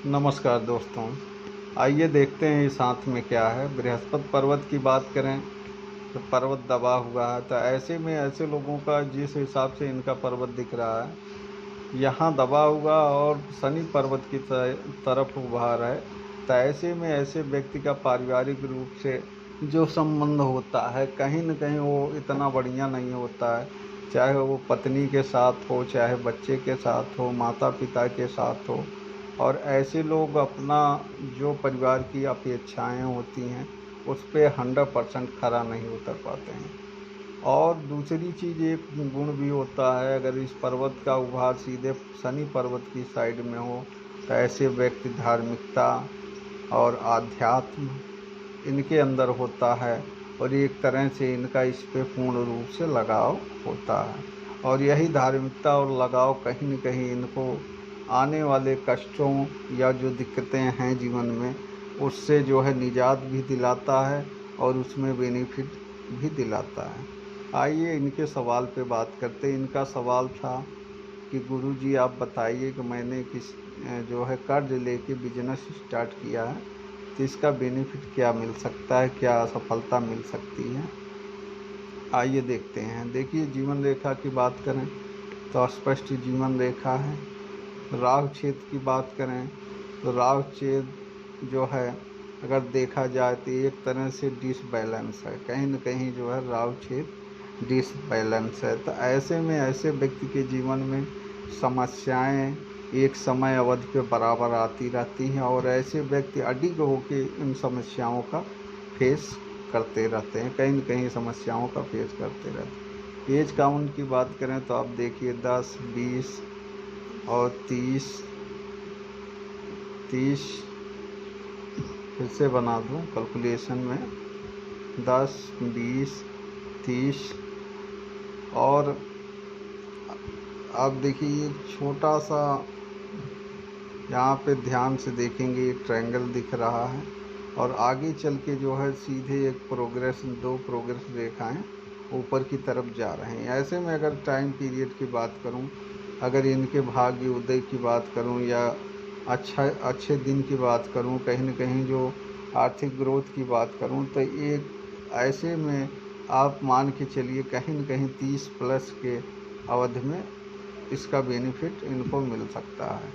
नमस्कार दोस्तों। आइए देखते हैं इस हाथ में क्या है। बृहस्पति पर्वत की बात करें तो पर्वत दबा हुआ है, तो ऐसे में ऐसे लोगों का जिस हिसाब से इनका पर्वत दिख रहा है यहाँ दबा हुआ और शनि पर्वत की तरफ उभार है, तो ऐसे में ऐसे व्यक्ति का पारिवारिक रूप से जो संबंध होता है कहीं न कहीं वो इतना बढ़िया नहीं होता है। चाहे वो पत्नी के साथ हो, चाहे बच्चे के साथ हो, माता पिता के साथ हो, और ऐसे लोग अपना जो परिवार की अपेक्षाएं होती हैं उस पे 100% खरा नहीं उतर पाते हैं। और दूसरी चीज़ एक गुण भी होता है, अगर इस पर्वत का उभार सीधे शनि पर्वत की साइड में हो तो ऐसे व्यक्ति धार्मिकता और आध्यात्म इनके अंदर होता है, और एक तरह से इनका इस पे पूर्ण रूप से लगाव होता है। और यही धार्मिकता और लगाव कहीं न कहीं इनको आने वाले कष्टों या जो दिक्कतें हैं जीवन में उससे जो है निजात भी दिलाता है और उसमें बेनिफिट भी दिलाता है। आइए इनके सवाल पे बात करते हैं। इनका सवाल था कि गुरुजी आप बताइए कि मैंने जो है कर्ज लेके बिजनेस स्टार्ट किया है, तो इसका बेनिफिट क्या मिल सकता है, क्या सफलता मिल सकती है। आइए देखते हैं। देखिए, जीवन रेखा की बात करें तो स्पष्ट जीवन रेखा है। राहु छेद की बात करें तो राहु छेद जो है अगर देखा जाए तो एक तरह से डिसबैलेंस है, कहीं न कहीं जो है राहु छेद डिसबैलेंस है। तो ऐसे में ऐसे व्यक्ति के जीवन में समस्याएं एक समय अवधि पे बराबर आती रहती हैं, और ऐसे व्यक्ति अडिग होकर इन समस्याओं का फेस करते रहते हैं, कहीं न कहीं समस्याओं का फेस करते रहते हैं। एज काउंट की बात करें तो आप देखिए 10, 20 और 30 फिर से बना दूं कैलकुलेशन में 10, 20, 30। और आप देखिए एक छोटा सा यहाँ पे ध्यान से देखेंगे एक ट्रायंगल दिख रहा है, और आगे चल के जो है सीधे एक प्रोग्रेस, दो प्रोग्रेस रेखाएं ऊपर की तरफ जा रहे हैं। ऐसे में अगर टाइम पीरियड की बात करूं, अगर इनके भाग्य उदय की बात करूं या अच्छे दिन की बात करूं, कहीं न कहीं जो आर्थिक ग्रोथ की बात करूं, तो एक ऐसे में आप मान के चलिए कहीं न कहीं 30 प्लस के अवधि में इसका बेनिफिट इनको मिल सकता है।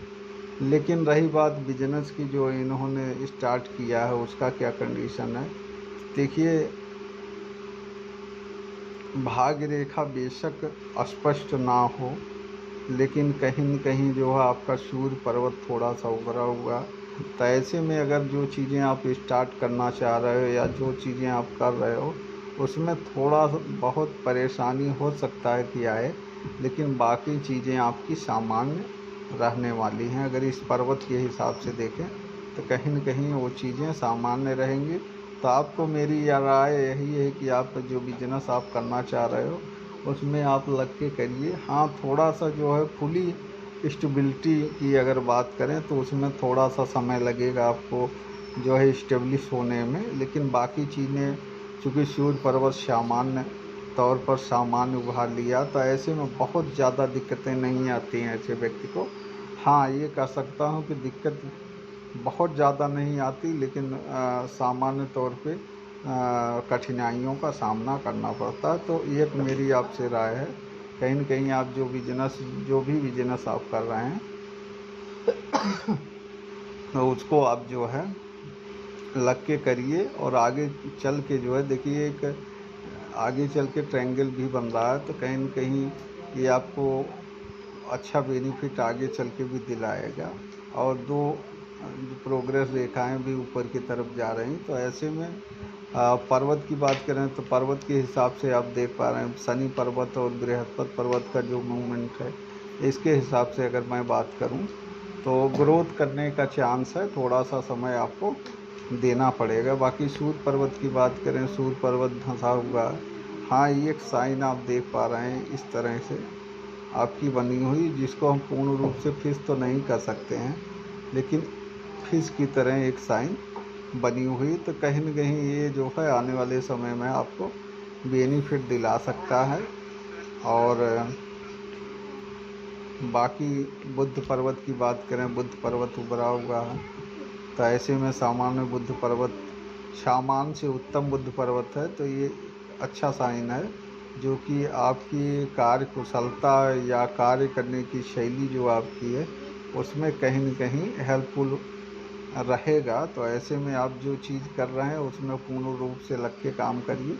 लेकिन रही बात बिजनेस की जो इन्होंने स्टार्ट किया है उसका क्या कंडीशन है। देखिए, भाग्य रेखा बेशक स्पष्ट ना हो, लेकिन कहीं न कहीं जो है आपका सूर्य पर्वत थोड़ा सा उभरा हुआ, तो ऐसे में अगर जो चीज़ें आप स्टार्ट करना चाह रहे हो या जो चीज़ें आप कर रहे हो उसमें थोड़ा बहुत परेशानी हो सकता है कि आए, लेकिन बाकी चीज़ें आपकी सामान्य रहने वाली हैं। अगर इस पर्वत के हिसाब से देखें तो कहीं न कहीं वो चीज़ें सामान्य रहेंगी। तो आपको मेरी राय यही है कि आप जो बिजनेस आप करना चाह रहे हो उसमें आप लग के करिए। हाँ, थोड़ा सा जो है फुली स्टेबिलिटी की अगर बात करें तो उसमें थोड़ा सा समय लगेगा आपको जो है इस्टेब्लिश होने में, लेकिन बाकी चीज़ें चूँकि सूर्य पर्वत सामान्य तौर पर सामान्य उभार लिया, तो ऐसे में बहुत ज़्यादा दिक्कतें नहीं आती हैं ऐसे व्यक्ति को। हाँ, ये कह सकता हूँ कि दिक्कत बहुत ज़्यादा नहीं आती, लेकिन सामान्य तौर पे कठिनाइयों का सामना करना पड़ता है। तो एक मेरी आपसे राय है, कहीं न कहीं आप जो भी बिजनेस आप कर रहे हैं तो उसको आप जो है लग के करिए, और आगे चल के जो है देखिए एक आगे चल के ट्रायंगल भी बन रहा है, तो कहीं न कहीं ये आपको अच्छा बेनिफिट आगे चल के भी दिलाएगा। और दो प्रोग्रेस रेखाएं भी ऊपर की तरफ जा रही, तो ऐसे में पर्वत की बात करें तो पर्वत के हिसाब से आप देख पा रहे हैं शनि पर्वत और बृहस्पति पर्वत का जो मूवमेंट है, इसके हिसाब से अगर मैं बात करूं तो ग्रोथ करने का चांस है, थोड़ा सा समय आपको देना पड़ेगा। बाकी सूर्य पर्वत की बात करें, सूर्य पर्वत धंसा हुआ है। हाँ, ये एक साइन आप देख पा रहे हैं इस तरह से आपकी बनी हुई, जिसको हम पूर्ण रूप से फिश तो नहीं कर सकते हैं, लेकिन फिश की तरह एक साइन बनी हुई। तो कहीं न कहीं ये जो है आने वाले समय में आपको बेनिफिट दिला सकता है। और बाकी बुद्ध पर्वत की बात करें, बुद्ध पर्वत उभरा हुआ है, तो ऐसे में सामान्य बुद्ध पर्वत सामान्य से उत्तम बुद्ध पर्वत है, तो ये अच्छा साइन है, जो कि आपकी कार्य कुशलता या कार्य करने की शैली जो आपकी है उसमें कहीं न कहीं हेल्पफुल रहेगा। तो ऐसे में आप जो चीज़ कर रहे हैं उसमें पूर्ण रूप से लग के काम करिए।